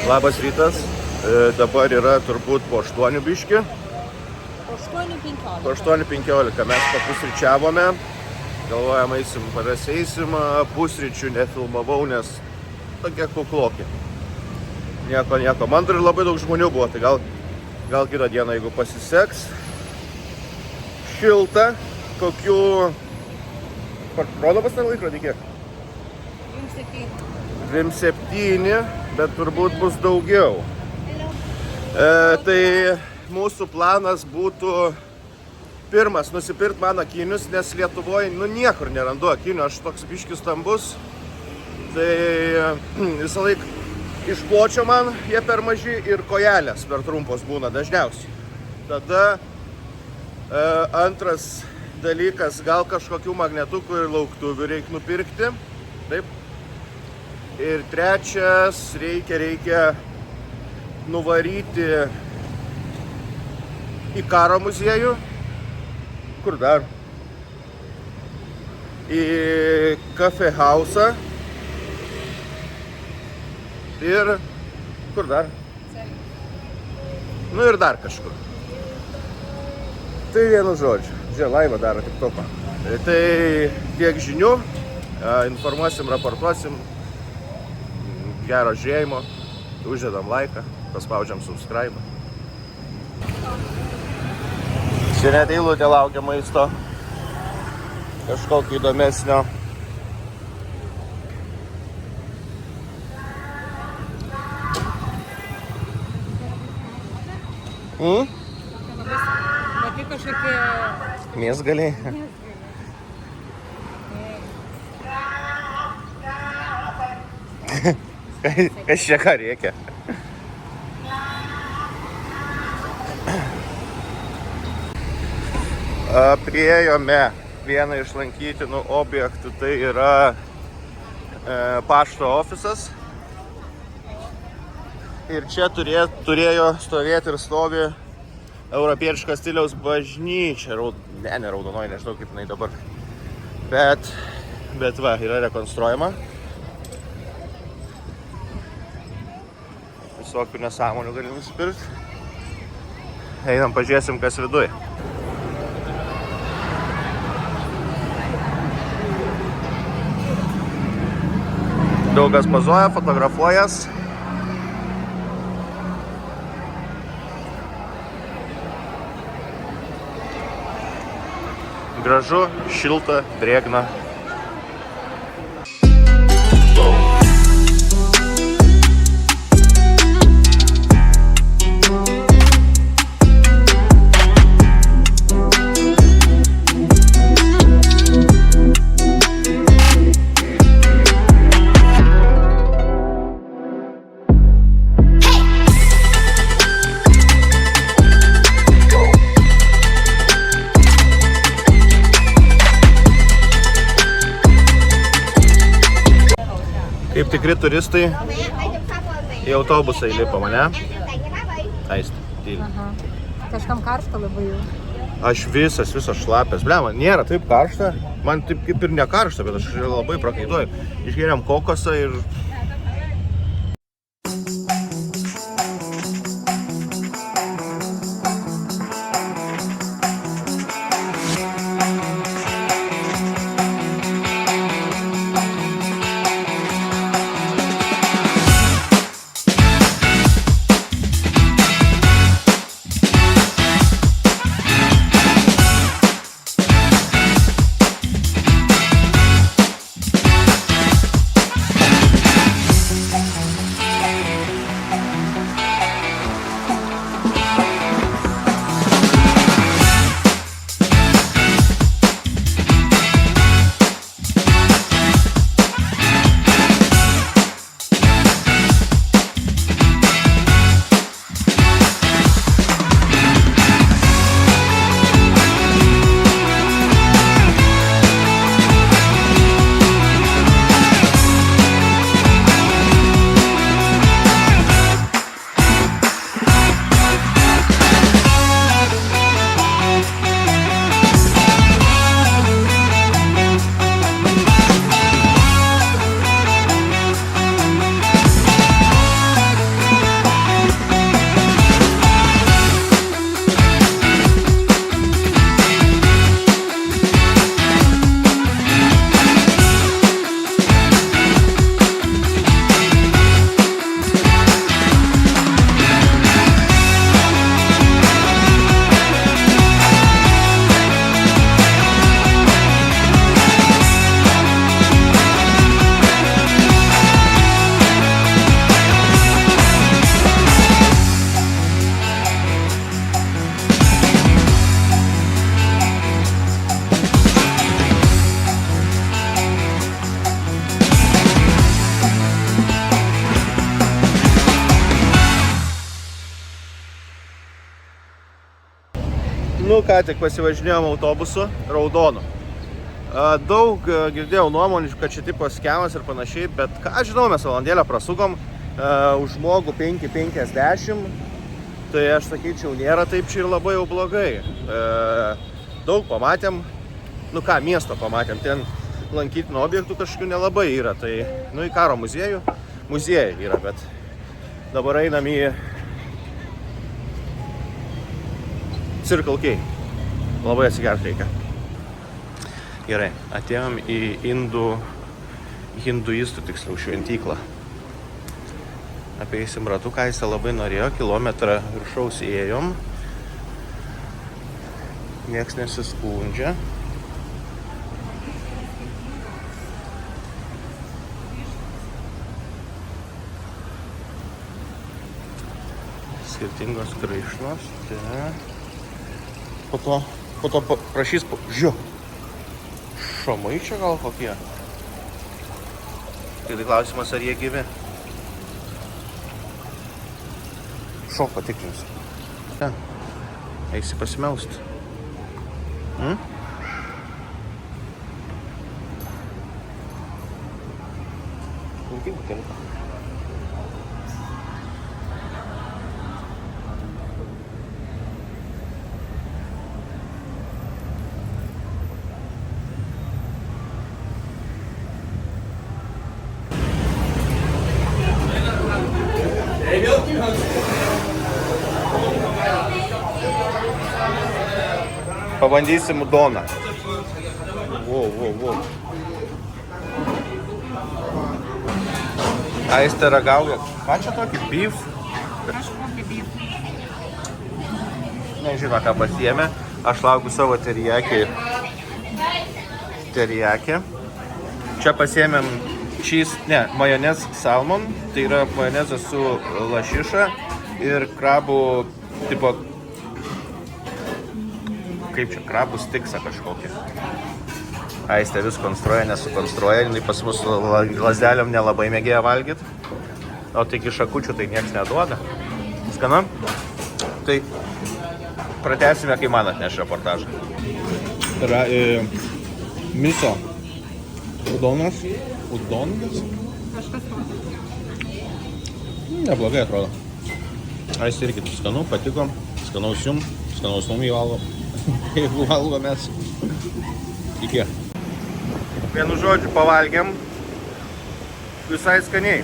Labas rytas, dabar yra turbūt po 8 biški. Po 8:15 mes papusryčiavome, galvojam eisim, paraseisim, pusryčių nefilmavau, nes tokie kuklokė. Nieko, man dar labai daug žmonių buvo, tai gal kitą dieną, jeigu pasiseks. Šilta, kokių... Rodo pas tą laikrodį kiek? 2:07, bet turbūt bus daugiau. Tai mūsų planas būtų pirmas nusipirkti man akinius, nes Lietuvoje niekur nerandu akinių, aš toks biškis stambus. Tai visą laiką iš pločio man jie per maži ir kojelės per trumpos būna dažniausiai. Tada antras dalykas, gal kažkokių magnetukų ir lauktuvių reikia nupirkti. Taip. Ir trečias, reikia nuvaryti į karo muziejų. Kur dar? Į Cafe House'ą. Ir kur dar? Nu ir dar kažkur. Tai vienu žodžiu. Žiūrė, Laiva daro TikToką. Tai tiek žinių. Informuosim, raportuosim. Gero žiūrėjimo. Uždedam laiką. Paspaudžiam subscribe. Čia net eilutė laukia maisto. Kažkokio įdomesnio. Matai kažkokie... Mėsgaliai. Kas čia ką reikia? Priėjome vieną iš lankytinų objektų, tai yra pašto ofisas. Ir čia turėjo stovėti ir stovi europietiško stiliaus bažnyčia. Ne raudonoji, nežinau kaip jinai dabar. Bet va, yra rekonstruojama. Visokių nesąmonių gali nusipirkti. Einam, pažiūrėsim, kas viduj. Daugas pozuoja, fotografuojas. Gražu, šilta, drėgna. Kaip tikri turistai, į autobusą įlipo mane. Aistė, tyliai. Kažkam karšta labai jau. Aš visas šlapės. Blema, nėra taip karšta. Man taip kaip ir nekaršta, bet aš labai prakaituoju. Išgėrėm kokosą ir... Nu, ką tik pasivažinėjom autobusu raudonu. Daug girdėjau nuomonių, kad čia tipo skemas ir panašiai, bet ką žinau, mes valandėlę prasukom už žmogų 5,50, tai aš sakyčiau, nėra taip čia ir labai jau blogai. Daug pamatėm, nu ką, miestą pamatėm, ten lankytinų objektų kažkokių nelabai yra, tai nu į karo muziejų, muziejai yra, bet dabar einam į Circle K. Labai atsigert reikia. Gerai, atėjom į hinduistų tiksliau šventyklą. Apeisim ratu, ką jis labai norėjo, kilometrą viršaus ėjom. Nieks nesiskundžia. Skirtingos kraišnos. Po to prašys, žiūrėk, šamai čia gal kokie. Tai klausimas, ar jie gyvi. Šok patikrinsiu. Ten, eisi pasimelst. Laikyk buteliuką. Pabandysim udoną. Wow. Aistė ragauja. Ką čia tokį? Beef? Kažkokį beef. Nežino, ką pasiėmė. Aš laukiu savo teriyaki. Čia pasiėmėm majonez salmon. Tai yra majonezas su lašiša ir krabų tipo... Kaip čia, krabų stiksą kažkokį. Aistė vis konstruoja, nesukonstruoja, jinai pas mus lazdeliam nelabai mėgėja valgyti. O tik iš šakučių tai nieks neduoda. Skanu? Tai pratęsime, kai man atneš reportažą. Yra miso udonas. Kažkas tokio. Neblogai atrodo. Aistė irgi skanu, patiko. Skanaus jum, skanaus mum įvalgo. Jeigu valgomės. Iki. Vienu žodžiu pavalgiam. Visai skaniai.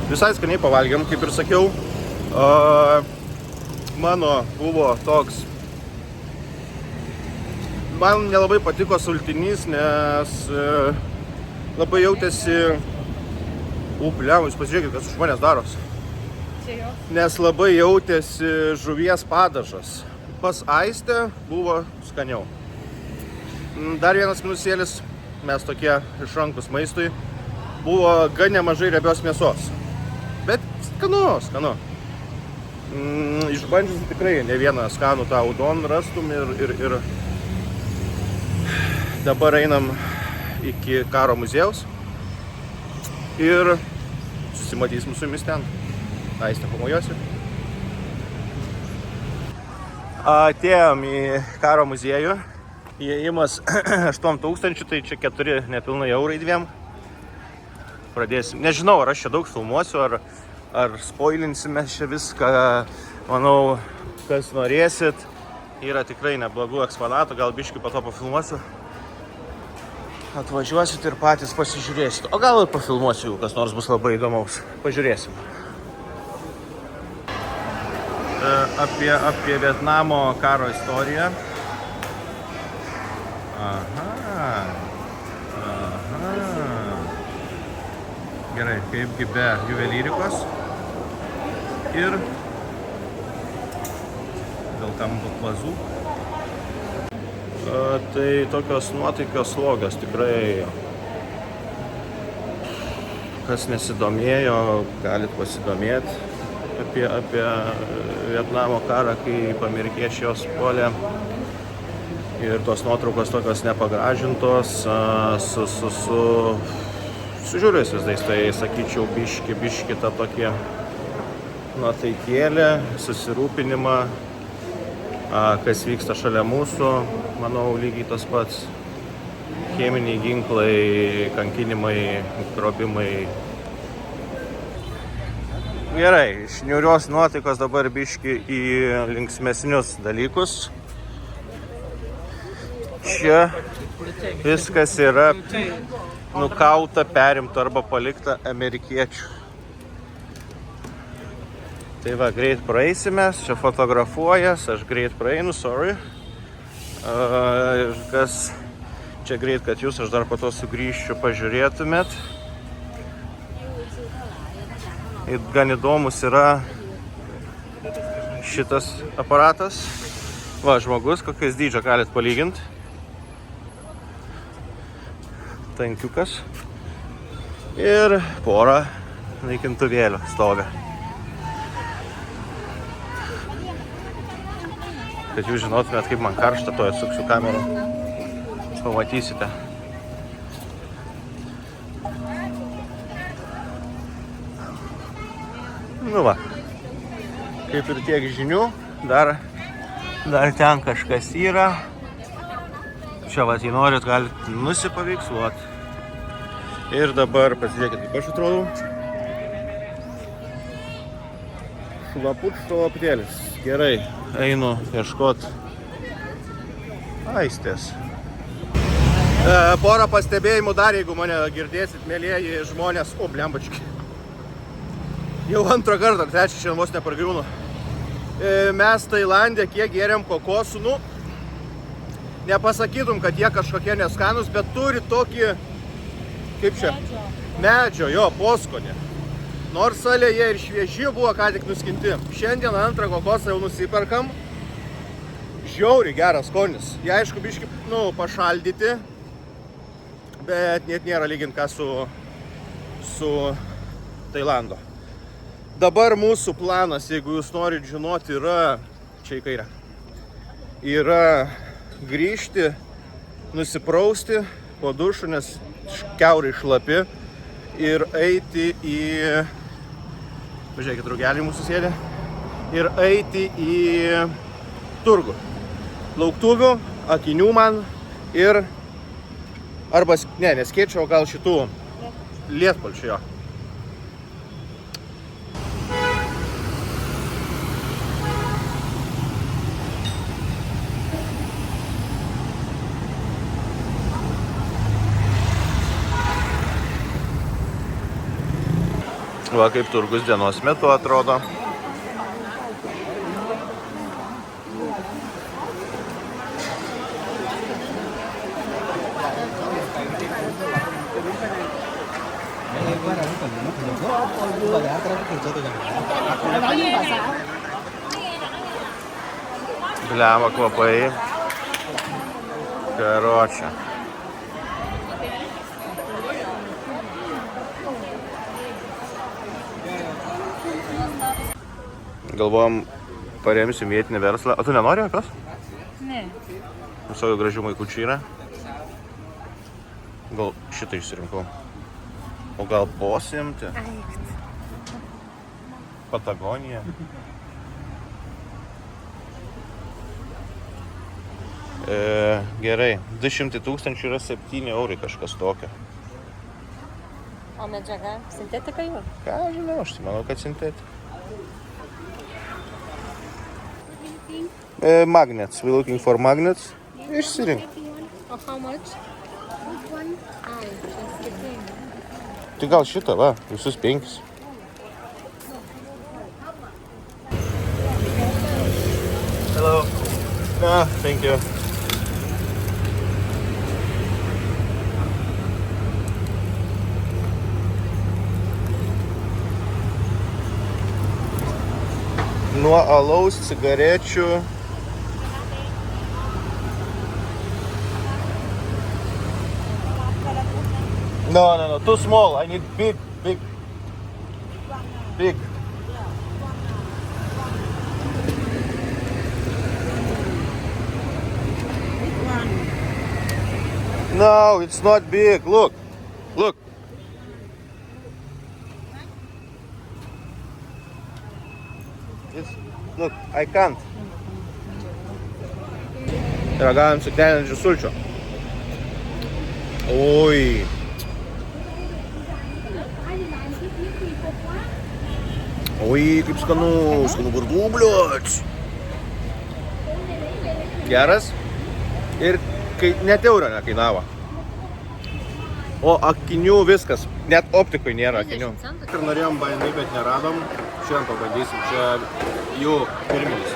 Visai skaniai pavalgiam, kaip ir sakiau. Mano buvo toks... Man nelabai patiko sultinys, nes labai jautėsi... Jūs pasižiūrėkit, kas už manęs daros. Nes labai jautėsi žuvies padažas. Pas Aistę buvo skaniau. Dar vienas minusėlis, mes tokie išrankus maistui, buvo gan nemažai riebios mėsos. Bet skanu. Išbandžius tikrai ne vieną skanų tą udon rastum ir dabar einam iki karo muziejaus ir susimatysim su jumis ten. Aistė, pamojuosiu. Atėjom į karo muziejų. Įėjimas 8,000, tai čia 4 nepilnai eurai dviem. Pradėsim. Nežinau, ar aš čia daug filmuosiu, ar spoilinsime čia viską. Manau, kas norėsit. Yra tikrai neblogų eksponatų, gal biškį po to pafilmuosiu. Atvažiuosit ir patys pasižiūrėsit. O gal ir pafilmuosiu, kas nors bus labai įdomaus. Pažiūrėsim. Apie Vietnamo karo istoriją. Aha. Gerai, kaipgi be juvelyrikos. Ir gal tam bazų. Tai tokios nuotaikos slogios tikrai. Kas nesidomėjo, galit pasidomėti apie Vietnamo karą, kai amerikiečiai jos puolė. Ir tos nuotraukos tokios nepagražintos, su žiūriais vaizdais, tai sakyčiau biški tą tokį nuotaikėlę, susirūpinimą, kas vyksta šalia mūsų, manau, lygiai tas pats. Cheminiai ginklai, kankinimai, grobimai. Gerai, iš niūrios nuotaikos dabar biški į linksmesnius dalykus. Čia viskas yra nukauta, perimta arba palikta amerikiečių. Tai va, greit praeisimės, čia fotografuojas, aš greit praeinu, sorry. Kas čia greit, kad jūs, aš dar po to sugrįžčiau, pažiūrėtumėt. Gan įdomus yra šitas aparatas. Va, žmogus, kokias dydžio galit palyginti. Tankiukas. Ir pora naikintuvėlių stovi. Kad jūs žinotumėt, kaip man karšta, to atsuksiu kamerą. Pamatysite. Nu va, kaip ir tiek žinių, dar ten kažkas yra. Čia va, jei norit, galite nusipaveiksluoti. Ir dabar pasižiūrėkit, kaip aš atrodau. Šlaputėlis. Gerai, einu ieškot aistės. Porą pastebėjimų dar, jeigu mane girdėsit, mėlieji žmonės. O, blembački. Jau antrą kartą, trečią šiandien vos nepargriūnu. Mes Tailande kiek geriam kokosų, nu, nepasakytum, kad jie kažkokie neskanus, bet turi tokį, kaip čia, medžio, jo, poskonį. Nors salė jie ir švieži buvo ką tik nuskinti. Šiandien antrą kokosą jau nusiperkam. Žiauriai geras skonis. Jie aišku biški, nu, pašaldyti, bet net nėra lygint ką su Tailando. Dabar mūsų planas, jeigu jūs norit žinoti, yra, čia į kairę, yra grįžti, nusiprausti po dušu, nes kiaurai šlapi, ir eiti į, pažiūrėkit, draugelį mūsų sėdė, ir eiti į turgų. Lauktuvių, akinių man ir, arba, ne, neskėčio, gal šitų lietpalčių jo. Va, kaip turgus dienos metu atrodo. Blemba kvapai. Karočią. Galvojom, paremsim vietinį verslą. O tu nenori jokios? Ne. Visokių gražių maikučių yra. Gal šitą išsirinkau. O gal posimti? Patagonija. Gerai, 200 000 yra 7 eurai kažkas tokio. O medžiaga sintetika jau? Ką žinau, aš manau, kad sintetika. Magnets, we're looking for magnets. Išsirink. O how much? Ai, čia skirtingai. Tai gal šitą, va, visus 5. Hello. No, thank you. Nuo alaus, cigarečių. No, too small. I need big. No, it's not big. Look. Look, I can't. Ragaujam suknelinančių sulčių. Oi. Oi, kaip skanu vardų, bliuoč. Geras. Ir net eurą nekainavo. O akinių viskas. Net optikoj nėra akinių. 30 centų. Ir norėjom bainai, bet neradom. Šiandien pabandysim. Čia jų pirminis.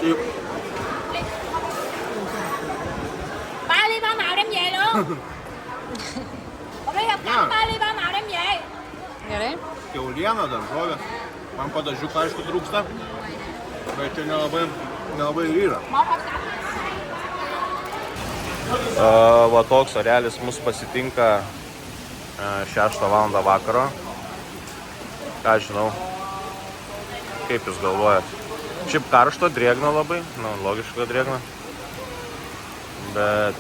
Taip. Ba ly ba màu đem về luôn. Có biết gặp À. ba ly ba màu đem về. Gerai. Kiauliena, daržovės. Man padažiuką aišku trūksta. Bet čia nelabai ir yra. Một hộp sạch. Va toks orelis mus pasitinka 6 val. Vakaro. Ką žinau. Kaip jūs galvojat? Šiaip karšto, drėgna labai. Nu, logiška drėgna. Bet.